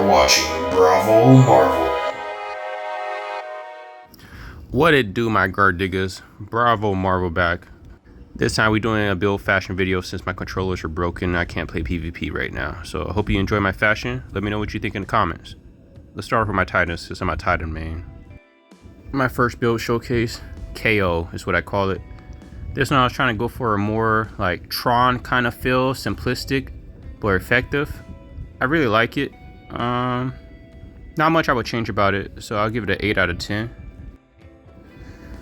You're watching Bravo Marvel. What it do, my guard diggers? Bravo Marvel back. This time we're doing a build fashion video since my controllers are broken. I can't play PvP right now. So I hope you enjoy my fashion. Let me know what you think in the comments. Let's start off with my Titans since I'm a Titan main. My first build showcase, KO is what I call it. This one I was trying to go for a more like Tron kind of feel, simplistic but effective. I really like it. Not much I would change about it, so I'll give it an 8 out of 10.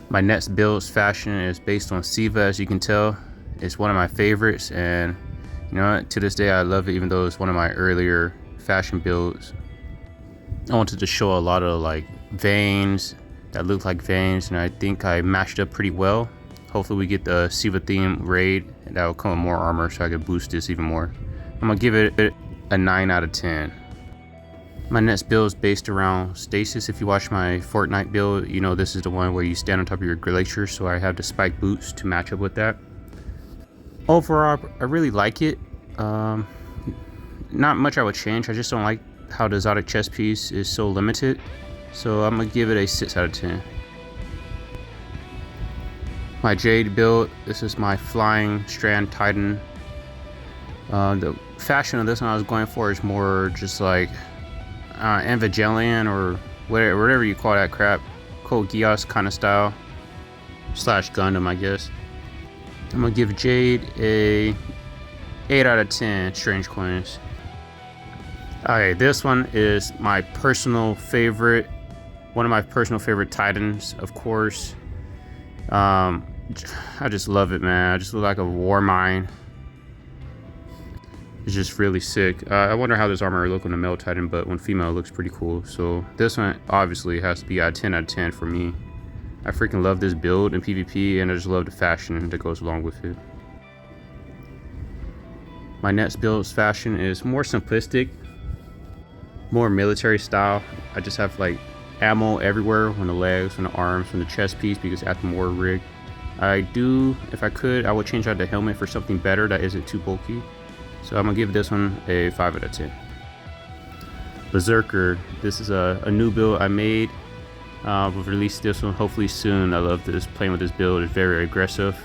My next build's fashion is based on Siva, as you can tell. It's one of my favorites, and you know, to this day I love it, even though it's one of my earlier fashion builds. I wanted to show a lot of like veins that look like veins, and I think I matched up pretty well. Hopefully we get the Siva theme raid, and that will come with more armor so I can boost this even more. I'm gonna give it a 9 out of 10. My next build is based around Stasis. If you watch my Fortnite build, you know this is the one where you stand on top of your glacier, so I have the spike boots to match up with that. Overall, I really like it. Not much I would change. I just don't like how the exotic chest piece is so limited, so I'm gonna give it a 6 out of 10. My Jade build, this is my Flying Strand Titan. The fashion of this one I was going for is more just like Evangelion or whatever you call that crap, Code Geass kind of style slash Gundam, I guess. I'm gonna give Jade a 8 out of 10 strange coins. Okay, this one is my personal favorite, one of my personal favorite Titans, of course. I just love it, man. I just look like a war mine. It's just really sick. I wonder how this armor will look on the male Titan, but when female it looks pretty cool. So this one obviously has to be a 10 out of 10 for me. I freaking love this build in PvP, and I just love the fashion that goes along with it. My next build's fashion is more simplistic, more military style. I just have like ammo everywhere on the legs, on the arms, on the chest piece because I have more rig. If I could, I would change out the helmet for something better that isn't too bulky. So I'm gonna give this one a 5 out of 10. Berserker, this is a new build I made. We'll release this one hopefully soon. I love this, playing with this build. It's very aggressive.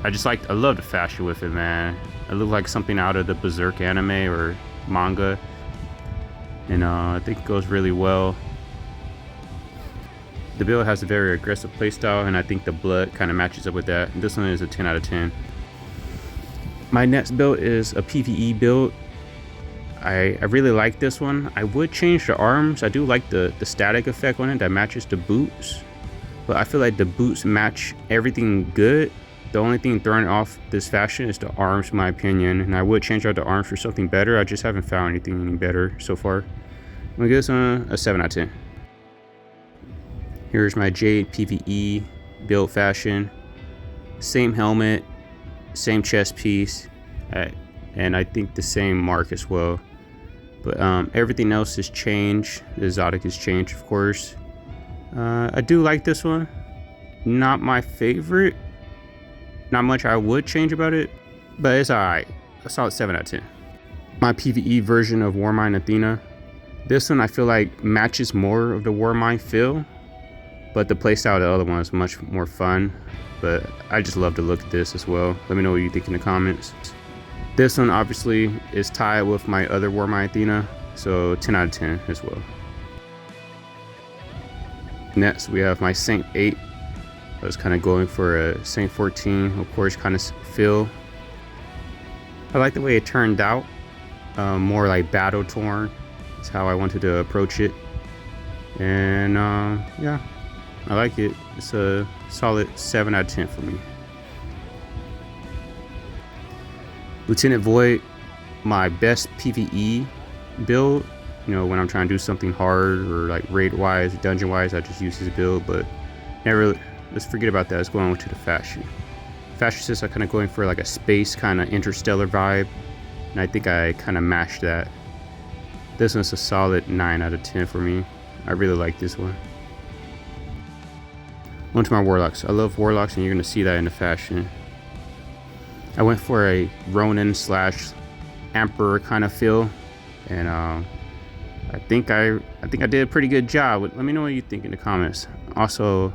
I love the fashion with it, man. It looked like something out of the Berserk anime or manga. And I think it goes really well. The build has a very aggressive playstyle, and I think the blood kind of matches up with that. And this one is a 10 out of 10. My next build is a PvE build. I really like this one. I would change the arms. I do like the static effect on it that matches the boots, but I feel like the boots match everything good. The only thing throwing off this fashion is the arms, in my opinion, and I would change out the arms for something better. I just haven't found anything any better so far. I'm gonna give this one a 7 out of 10. Here's my Jade PvE build fashion. Same helmet, same chest piece, and I think the same mark as well. But everything else has changed. The exotic has changed, of course. I do like this one. Not my favorite. Not much I would change about it, but it's alright. A solid 7 out of 10. My PvE version of Warmind Athena. This one I feel like matches more of the Warmind feel, but the playstyle of the other one is much more fun. But I just love to look at this as well. Let me know what you think in the comments. This one obviously is tied with my other Warmind Athena, so 10 out of 10 as well. Next we have my Saint 8. I was kind of going for a Saint 14, of course, kind of feel. I like the way it turned out. More like battle torn. That's how I wanted to approach it. And yeah, I like it. It's a solid 7 out of 10 for me. Lieutenant Void, my best PvE build. You know, when I'm trying to do something hard or like raid wise, dungeon wise, I just use his build, but let's forget about that. Let's go on to the fashion. Fashion says I'm kind of going for like a space kind of interstellar vibe, and I think I kind of mashed that. This one's a solid 9 out of 10 for me. I really like this one. On to my Warlocks. I love Warlocks, and you're going to see that in the fashion. I went for a Ronin slash Emperor kind of feel, and I think I did a pretty good job. Let me know what you think in the comments. Also,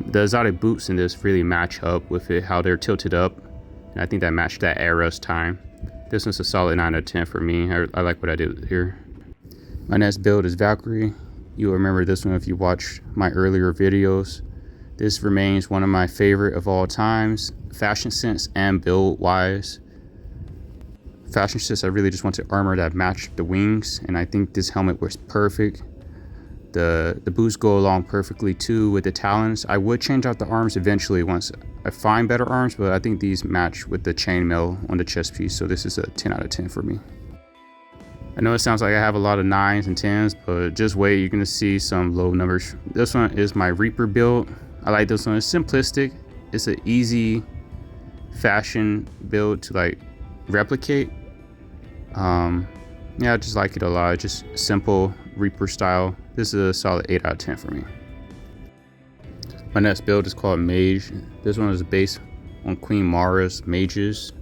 the exotic boots in this really match up with it, how they're tilted up. And I think that matched that era's time. This one's a solid 9 out of 10 for me. I like what I did here. My next build is Valkyrie. You'll remember this one if you watched my earlier videos. This remains one of my favorite of all times, fashion sense and build wise. Fashion sense, I really just wanted armor that matched the wings, and I think this helmet was perfect. The boots go along perfectly too with the talons. I would change out the arms eventually once I find better arms, but I think these match with the chainmail on the chest piece, so this is a 10 out of 10 for me. I know it sounds like I have a lot of 9s and 10s, but just wait, you're gonna see some low numbers. This one is my Reaper build. I like this one. It's simplistic. It's an easy fashion build to like replicate. Yeah, I just like it a lot. Just simple Reaper style. This is a solid 8 out of 10 for me. My next build is called Mage. This one is based on Queen Mara's mages,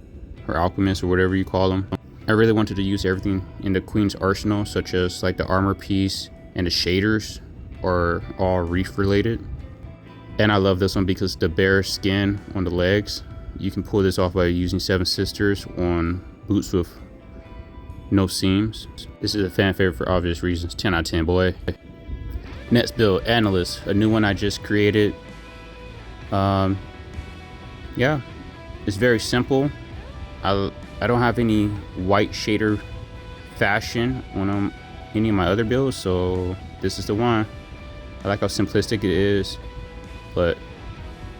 or alchemists, or whatever you call them. I really wanted to use everything in the Queen's arsenal, such as like the armor piece and the shaders are all reef related. And I love this one because the bare skin on the legs, you can pull this off by using Seven Sisters on boots with no seams. This is a fan favorite for obvious reasons. 10 out of 10, boy. Next build, Analyst, a new one I just created. Yeah, it's very simple. I don't have any white shader fashion on any of my other builds, so this is the one. I like how simplistic it is, but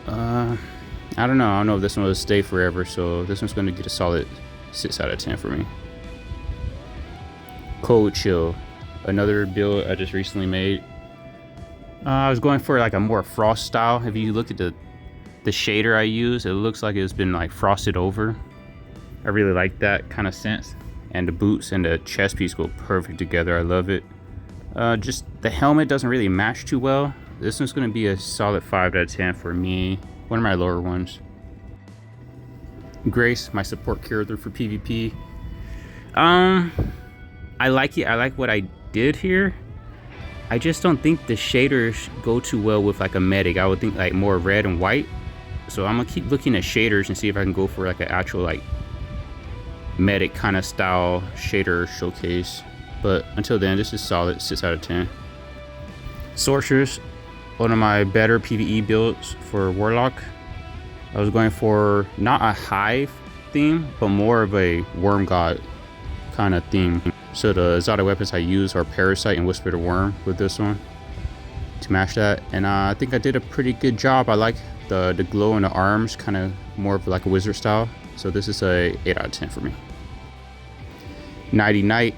I don't know if this one will stay forever, so this one's going to get a solid 6 out of 10 for me. Cold Chill, another build I just recently made. I was going for like a more frost style. If you look at the shader I use, it looks like it's been like frosted over. I really like that kind of sense, and the boots and the chest piece go perfect together. I love it. Just the helmet doesn't really match too well. This one's going to be a solid 5 out of 10 for me. One of my lower ones. Grace, my support character for PvP. I like it. I like what I did here. I just don't think the shaders go too well with like a medic. I would think like more red and white. So I'm gonna keep looking at shaders and see if I can go for like an actual like medic kind of style shader showcase. But until then, this is solid 6 out of 10. Sorceress, one of my better PvE builds for Warlock. I was going for not a hive theme, but more of a worm god kind of theme. So the exotic weapons I use are Parasite and Whisper the Worm with this one to match that. And I think I did a pretty good job. I like the glow in the arms, kind of more of like a wizard style. So this is a 8 out of 10 for me. Nighty Night.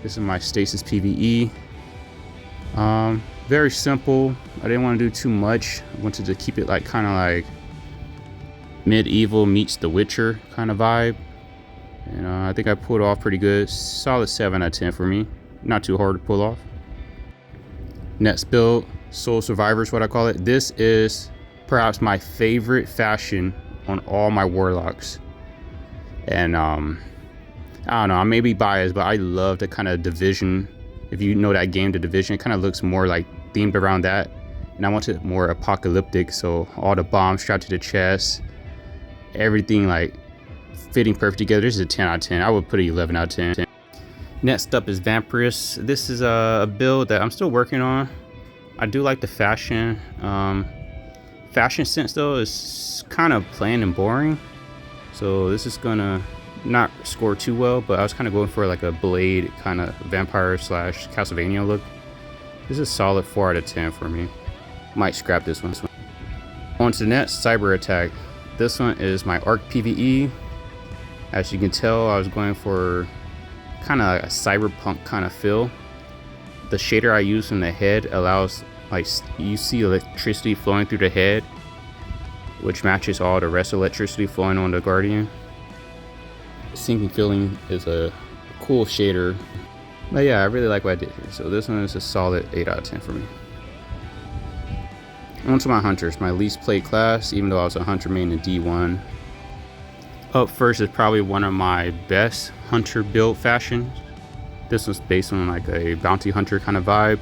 This is my Stasis PvE. Very simple. I didn't want to do too much. I wanted to keep it like kind of like medieval meets The Witcher kind of vibe. And I think I pulled off pretty good. Solid 7 out of 10 for me. Not too hard to pull off. Next build, Soul Survivor is what I call it. This is perhaps my favorite fashion on all my Warlocks. And I don't know, I may be biased, but I love the kind of Division. If you know that game, The Division, it kind of looks more like themed around that. And I want it more apocalyptic, so all the bombs strapped to the chest, everything like fitting perfect together. This is a 10 out of 10. I would put it 11 out of 10. Next up is Vampirus. This is a build that I'm still working on. I do like the fashion. Fashion sense though is kind of plain and boring. So this is gonna not score too well, but I was kind of going for like a Blade kind of vampire slash Castlevania look. This is a solid 4 out of 10 for me. Might scrap this one. On to the next, Cyber Attack. This one is my Arc PvE. As you can tell, I was going for kind of like a cyberpunk kind of feel. The shader I use in the head allows, like, you see electricity flowing through the head, which matches all the rest of electricity flowing on the Guardian. Sinking Feeling is a cool shader. But yeah, I really like what I did here. So this one is a solid 8 out of 10 for me. On to my Hunters, my least played class, even though I was a Hunter main in D1. Up first is probably one of my best Hunter build fashions. This was based on like a bounty hunter kind of vibe,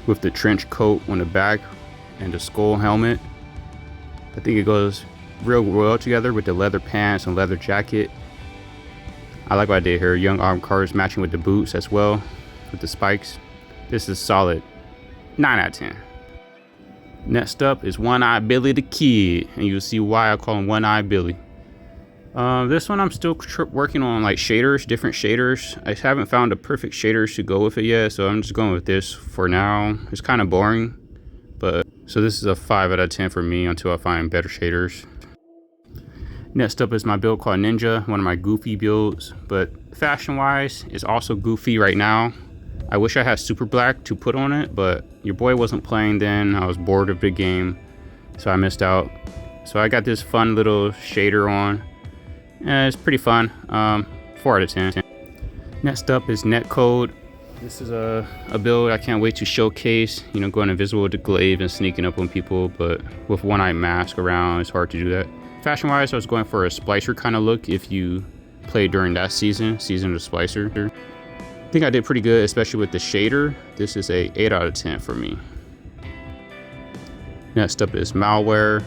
with the trench coat on the back and the skull helmet. I think it goes real well together with the leather pants and leather jacket. I like what I did here. Young arm cars matching with the boots as well, with the spikes. This is solid 9 out of 10. Next up is One-Eye Billy the Kid, and you'll see why I call him One-Eye Billy. This one I'm still working on like shaders, different shaders. I haven't found the perfect shaders to go with it yet, so I'm just going with this for now. It's kind of boring, but so this is a 5 out of 10 for me until I find better shaders. Next up is my build called Ninja, one of my goofy builds, but fashion wise it's also goofy right now. I wish I had Super Black to put on it, but your boy wasn't playing then. I was bored of the game, so I missed out. So I got this fun little shader on. It's pretty fun. 4 out of 10. Next up is Netcode. This is a build I can't wait to showcase. You know, going invisible with the glaive and sneaking up on people, but with one-eye mask around, it's hard to do that. Fashion-wise, I was going for a Splicer kind of look if you played during that season of Splicer. I think I did pretty good, especially with the shader. This is a 8 out of 10 for me. Next up is Malware,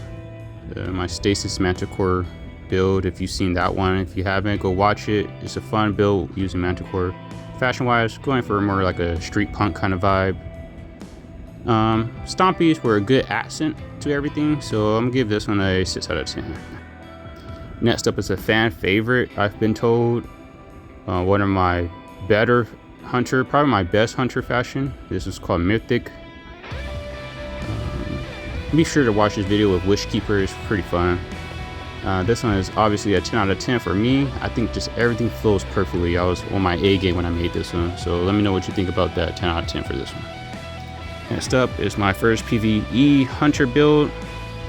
my Stasis Manticore build. If you've seen that one, if you haven't, go watch it. It's a fun build using Manticore. Fashion wise, going for more like a street punk kind of vibe. Stompies were a good accent to everything, so I'm gonna give this one a 6 out of 10. Next up is a fan favorite, I've been told. One of my better hunter, probably my best hunter fashion. This is called Mythic. Be sure to watch this video with Wishkeeper, it's pretty fun. This one is obviously a 10 out of 10 for me. I think just everything flows perfectly. I was on my A game when I made this one, so let me know what you think about that 10 out of 10 for this one. Next up is my first PvE hunter build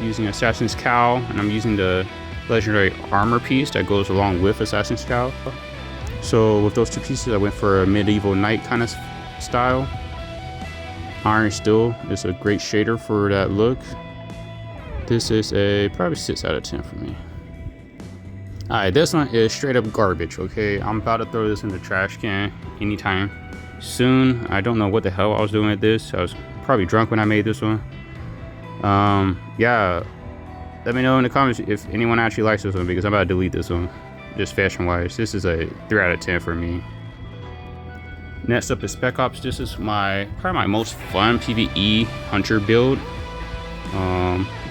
using Assassin's Cowl, and I'm using the legendary armor piece that goes along with Assassin's Cowl. So with those two pieces, I went for a medieval knight kind of style. Iron Steel is a great shader for that look. This is a probably 6 out of 10 for me. Alright, this one is straight up garbage, okay? I'm about to throw this in the trash can anytime soon. I don't know what the hell I was doing with this. I was probably drunk when I made this one. Yeah, let me know in the comments if anyone actually likes this one, because I'm about to delete this one, just fashion wise. This is a 3 out of 10 for me. Next up is Spec Ops. This is probably my most fun PvE hunter build.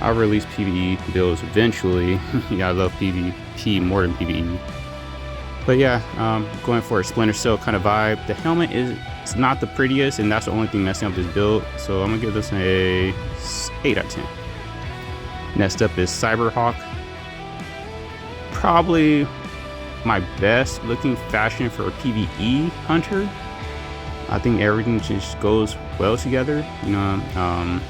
I'll release PvE builds eventually. Yeah, I love PvP more than PvE. But yeah, going for a Splinter Cell kind of vibe. The helmet it's not the prettiest, and that's the only thing messing up this build. So I'm gonna give this a 8 out of 10. Next up is Cyberhawk. Probably my best looking fashion for a PvE hunter. I think everything just goes well together. You know,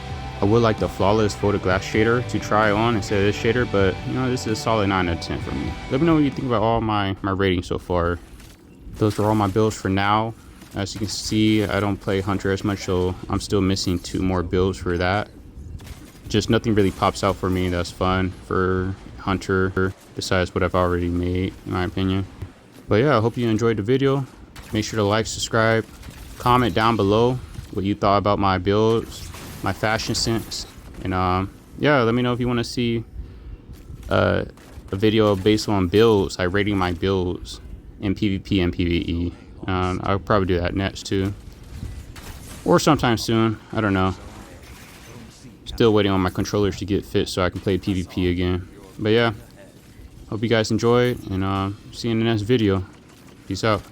I would like the flawless photo glass shader to try on instead of this shader, but you know, this is a solid 9 out of 10 for me. Let me know what you think about all my ratings so far. Those are all my builds for now. As you can see, I don't play hunter as much, so I'm still missing 2 more builds for that. Just nothing really pops out for me that's fun for hunter besides what I've already made, in my opinion. But yeah, I hope you enjoyed the video. Make sure to like, subscribe, comment down below what you thought about my builds, my fashion sense, and yeah, let me know if you want to see a video based on builds, like rating my builds in PvP and PvE. I'll probably do that next too, or sometime soon. I don't know. Still waiting on my controllers to get fit so I can play PvP again. But yeah, hope you guys enjoyed, and see you in the next video. Peace out.